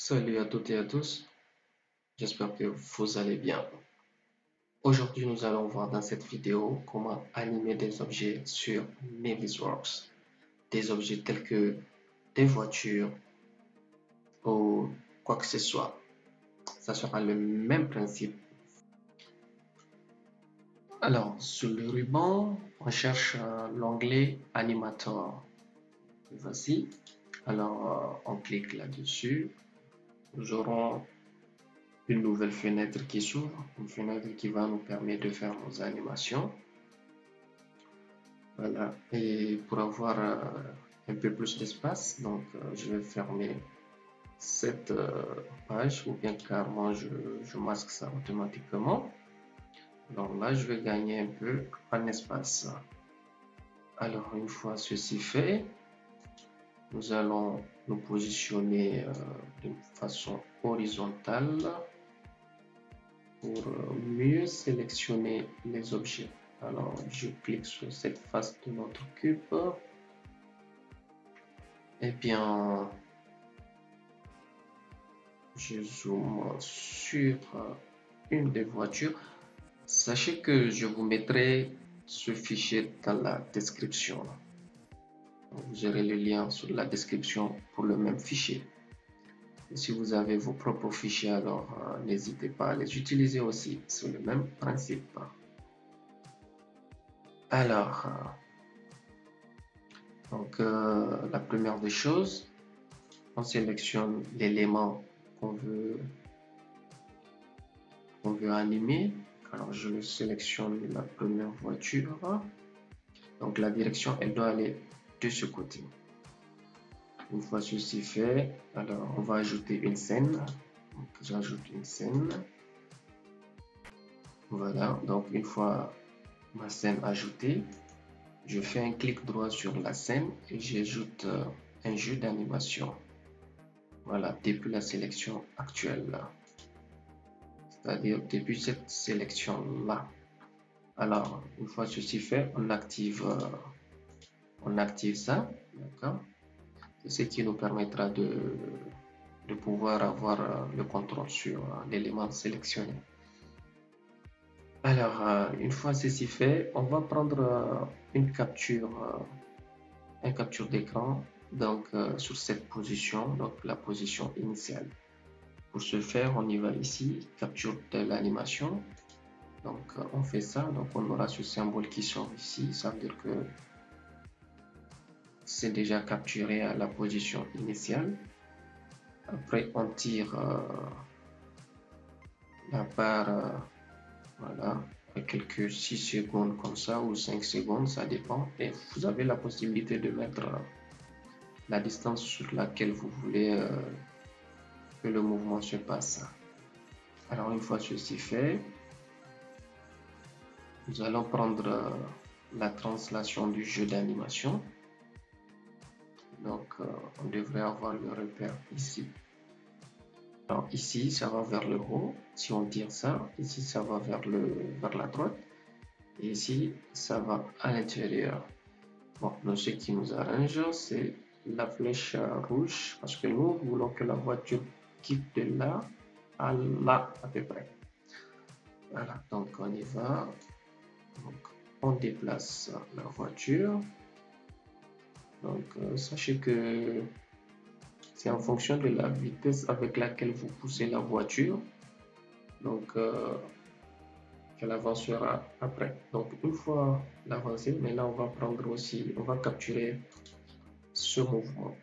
Salut à toutes et à tous, j'espère que vous allez bien. Aujourd'hui, nous allons voir dans cette vidéo comment animer des objets sur Navisworks. Des objets tels que des voitures ou quoi que ce soit. Ça sera le même principe. Alors, sur le ruban, on cherche l'onglet Animator. Voici. Alors, on clique là-dessus. Nous aurons une nouvelle fenêtre qui s'ouvre, une fenêtre qui va nous permettre de faire nos animations. Voilà, et pour avoir un peu plus d'espace, donc je vais fermer cette page ou bien carrément je masque ça automatiquement. Donc là, je vais gagner un peu en espace. Alors, une fois ceci fait, nous allons nous positionner de façon horizontale pour mieux sélectionner les objets. Alors, je clique sur cette face de notre cube. Et bien, je zoome sur une des voitures. Sachez que je vous mettrai ce fichier dans la description. Vous aurez le lien sur la description pour le même fichier. Et si vous avez vos propres fichiers, alors n'hésitez pas à les utiliser aussi. C'est le même principe. Alors, la première des choses, on sélectionne l'élément qu'on veut animer. Alors, je le sélectionne la première voiture. Donc, la direction, elle doit aller de ce côté. Une fois ceci fait, alors on va ajouter une scène. Donc, j'ajoute une scène. Voilà, donc une fois ma scène ajoutée, je fais un clic droit sur la scène et j'ajoute un jeu d'animation. Voilà, depuis la sélection actuelle, c'est-à-dire depuis cette sélection-là. Alors, une fois ceci fait, on active ça, d'accord? C'est ce qui nous permettra de pouvoir avoir le contrôle sur l'élément sélectionné. Alors, une fois ceci fait, on va prendre une capture d'écran donc sur cette position, donc la position initiale. Pour ce faire, on y va ici, capture de l'animation. Donc on fait ça, donc on aura ce symbole qui sort ici, ça veut dire que c'est déjà capturé à la position initiale. Après on tire la barre, voilà, quelques 6 secondes comme ça ou 5 secondes, ça dépend. Et vous avez la possibilité de mettre la distance sur laquelle vous voulez que le mouvement se passe. Alors une fois ceci fait, nous allons prendre la translation du jeu d'animation. Donc on devrait avoir le repère ici. Alors ici ça va vers le haut, si on tire ça, ici ça va vers la droite, et ici ça va à l'intérieur. Bon, nous ce qui nous arrange c'est la flèche rouge, parce que nous voulons que la voiture quitte de là à là à peu près. Voilà, donc on y va. Donc, on déplace la voiture. Donc sachez que c'est en fonction de la vitesse avec laquelle vous poussez la voiture, donc qu'elle avancera après. Donc une fois l'avancée, mais là on va prendre aussi, on va capturer ce mouvement.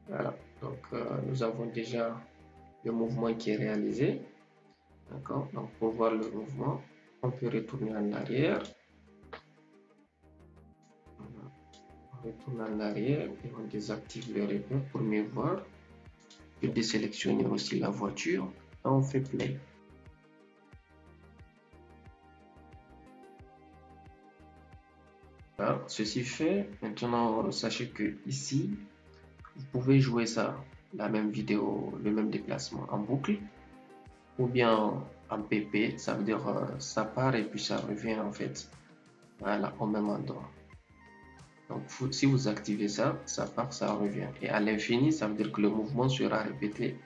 Voilà, donc nous avons déjà le mouvement qui est réalisé. D'accord, donc pour voir le mouvement, on peut retourner en arrière. On retourne en arrière et on désactive le repère pour mieux voir. On peut désélectionner aussi la voiture. Et on fait play. Voilà, ceci fait, maintenant sachez que ici, vous pouvez jouer ça, la même vidéo, le même déplacement en boucle, ou bien en PP, ça veut dire ça part et puis ça revient en fait, voilà, au même endroit. Donc si vous activez ça, ça part, ça revient. Et à l'infini, ça veut dire que le mouvement sera répété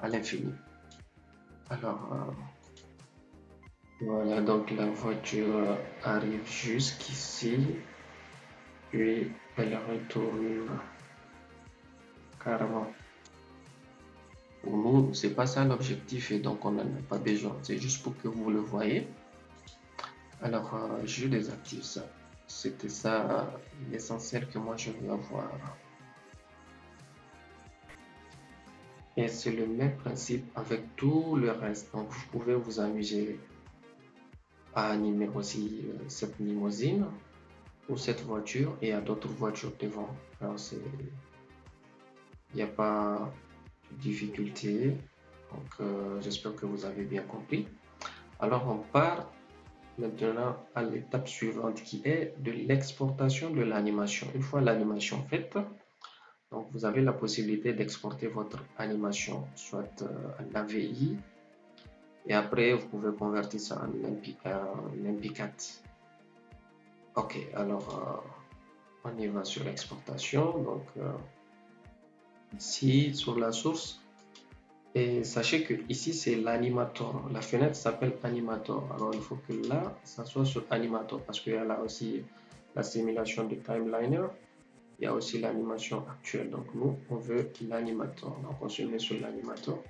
à l'infini. Alors, voilà, donc la voiture arrive jusqu'ici, puis elle retourne carrément. Pour nous, c'est pas ça l'objectif et donc on n'en a pas besoin. C'est juste pour que vous le voyez. Alors, je désactive ça. C'était ça l'essentiel que moi je veux avoir. Et c'est le même principe avec tout le reste. Donc, vous pouvez vous amuser à animer aussi cette limousine ou cette voiture et à d'autres voitures devant. Alors, il n'y a pas de difficulté. Donc, j'espère que vous avez bien compris. Alors, on part maintenant à l'étape suivante qui est de l'exportation de l'animation. Une fois l'animation faite, donc vous avez la possibilité d'exporter votre animation soit en AVI et après vous pouvez convertir ça en MP4. Ok, alors on y va sur l'exportation. Donc ici sur la source, et sachez que ici c'est l'animator. La fenêtre s'appelle animator. Alors il faut que là, ça soit sur animator parce qu'il y a là aussi la simulation de timeliner. Il y a aussi l'animation actuelle. Donc nous, on veut l'animator. Donc on se met sur l'animator.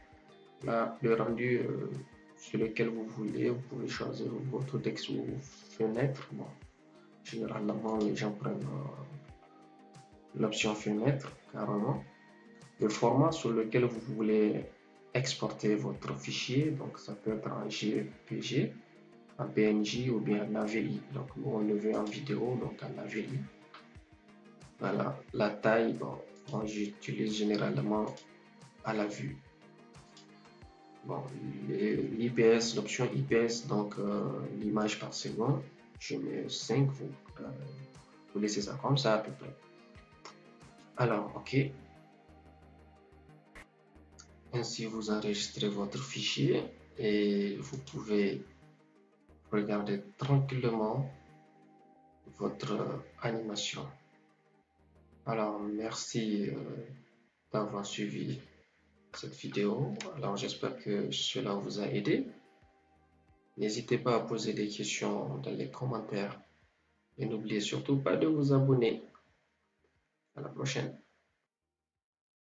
Là, le rendu sur lequel vous voulez, vous pouvez choisir votre texte ou fenêtre. Bon, généralement, les gens prennent l'option fenêtre carrément. Le format sur lequel vous voulez exporter votre fichier, donc ça peut être en JPG, en PNG ou bien en AVI. Donc nous, on le veut en vidéo, donc en AVI. Voilà, la taille, bon, moi j'utilise généralement à la vue. Bon, l'IPS, l'option IPS, donc l'image par seconde, je mets 5, vous laissez ça comme ça à peu près. Alors, ok, ainsi vous enregistrez votre fichier et vous pouvez regarder tranquillement votre animation. Alors, merci d'avoir suivi cette vidéo. Alors, j'espère que cela vous a aidé. N'hésitez pas à poser des questions dans les commentaires et n'oubliez surtout pas de vous abonner. À la prochaine.